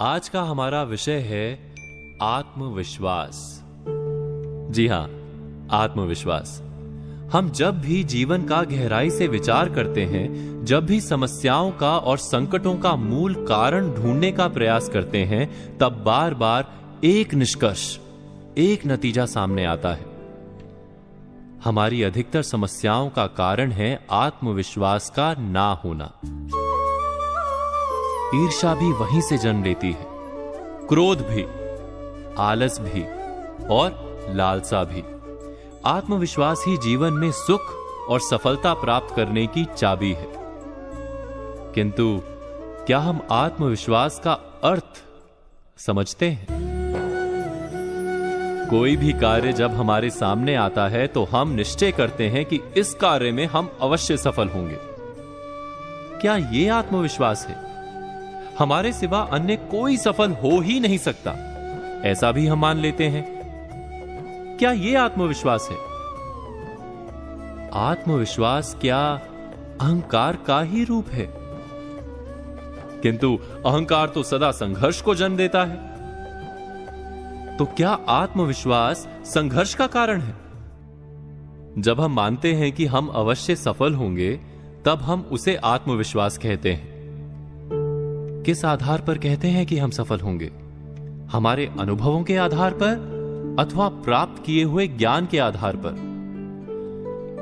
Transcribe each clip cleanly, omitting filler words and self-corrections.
आज का हमारा विषय है आत्मविश्वास। जी हां, आत्मविश्वास। हम जब भी जीवन का गहराई से विचार करते हैं, जब भी समस्याओं का और संकटों का मूल कारण ढूंढने का प्रयास करते हैं, तब बार बार एक निष्कर्ष, एक नतीजा सामने आता है। हमारी अधिकतर समस्याओं का कारण है आत्मविश्वास का ना होना। ईर्ष्या भी वहीं से जन्म लेती है, क्रोध भी, आलस भी और लालसा भी। आत्मविश्वास ही जीवन में सुख और सफलता प्राप्त करने की चाबी है। किंतु क्या हम आत्मविश्वास का अर्थ समझते हैं? कोई भी कार्य जब हमारे सामने आता है तो हम निश्चय करते हैं कि इस कार्य में हम अवश्य सफल होंगे। क्या यह आत्मविश्वास है? हमारे सिवा अन्य कोई सफल हो ही नहीं सकता, ऐसा भी हम मान लेते हैं। क्या यह आत्मविश्वास है? आत्मविश्वास क्या अहंकार का ही रूप है? किंतु अहंकार तो सदा संघर्ष को जन्म देता है। तो क्या आत्मविश्वास संघर्ष का कारण है? जब हम मानते हैं कि हम अवश्य सफल होंगे, तब हम उसे आत्मविश्वास कहते हैं। किस आधार पर कहते हैं कि हम सफल होंगे? हमारे अनुभवों के आधार पर अथवा प्राप्त किए हुए ज्ञान के आधार पर?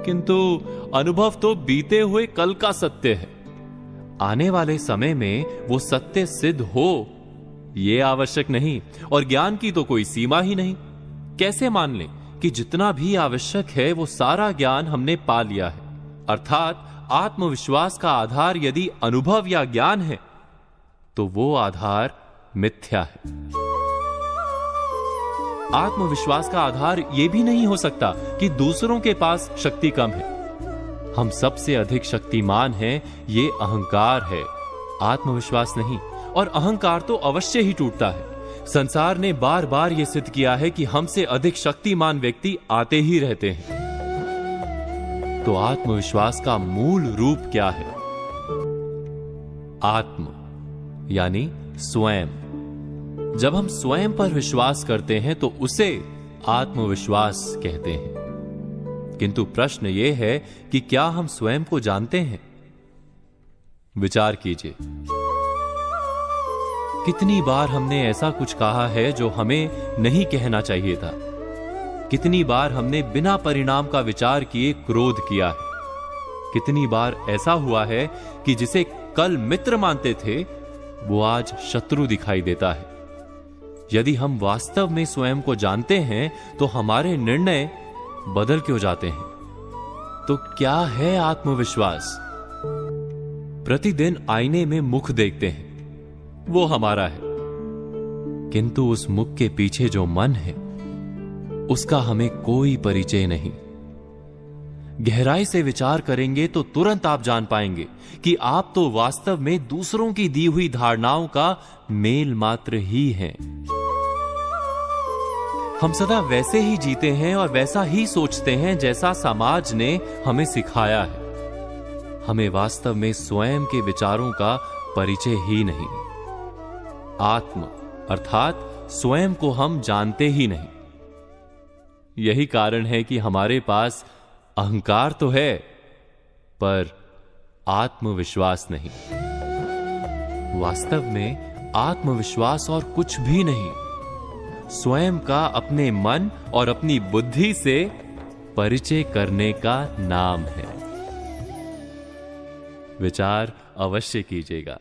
किंतु अनुभव तो बीते हुए कल का सत्य है। आने वाले समय में वो सत्य सिद्ध हो, यह आवश्यक नहीं, और ज्ञान की तो कोई सीमा ही नहीं। कैसे मान लें कि जितना भी आवश्यक है वो सारा ज्ञान हमने पा लिया है? अर्थात आत्मविश्वास का आधार यदि अनुभव या ज्ञान है, तो वो आधार मिथ्या है। आत्मविश्वास का आधार यह भी नहीं हो सकता कि दूसरों के पास शक्ति कम है। हम सबसे अधिक शक्तिमान हैं, ये अहंकार है, आत्मविश्वास नहीं। और अहंकार तो अवश्य ही टूटता है। संसार ने बार बार यह सिद्ध किया है कि हमसे अधिक शक्तिमान व्यक्ति आते ही रहते हैं। तो आत्मविश्वास का मूल रूप क्या है? आत्म यानी स्वयं। जब हम स्वयं पर विश्वास करते हैं तो उसे आत्मविश्वास कहते हैं। किंतु प्रश्न यह है कि क्या हम स्वयं को जानते हैं? विचार कीजिए, कितनी बार हमने ऐसा कुछ कहा है जो हमें नहीं कहना चाहिए था। कितनी बार हमने बिना परिणाम का विचार किए क्रोध किया है। कितनी बार ऐसा हुआ है कि जिसे कल मित्र मानते थे, वो आज शत्रु दिखाई देता है। यदि हम वास्तव में स्वयं को जानते हैं तो हमारे निर्णय बदल क्यों जाते हैं? तो क्या है आत्मविश्वास? प्रतिदिन आईने में मुख देखते हैं, वो हमारा है। किंतु उस मुख के पीछे जो मन है, उसका हमें कोई परिचय नहीं। गहराई से विचार करेंगे तो तुरंत आप जान पाएंगे कि आप तो वास्तव में दूसरों की दी हुई धारणाओं का मेल मात्र ही हैं। हम सदा वैसे ही जीते हैं और वैसा ही सोचते हैं जैसा समाज ने हमें सिखाया है। हमें वास्तव में स्वयं के विचारों का परिचय ही नहीं। आत्म अर्थात स्वयं को हम जानते ही नहीं। यही कारण है कि हमारे पास अहंकार तो है, पर आत्मविश्वास नहीं। वास्तव में आत्मविश्वास और कुछ भी नहीं, स्वयं का अपने मन और अपनी बुद्धि से परिचय करने का नाम है। विचार अवश्य कीजिएगा।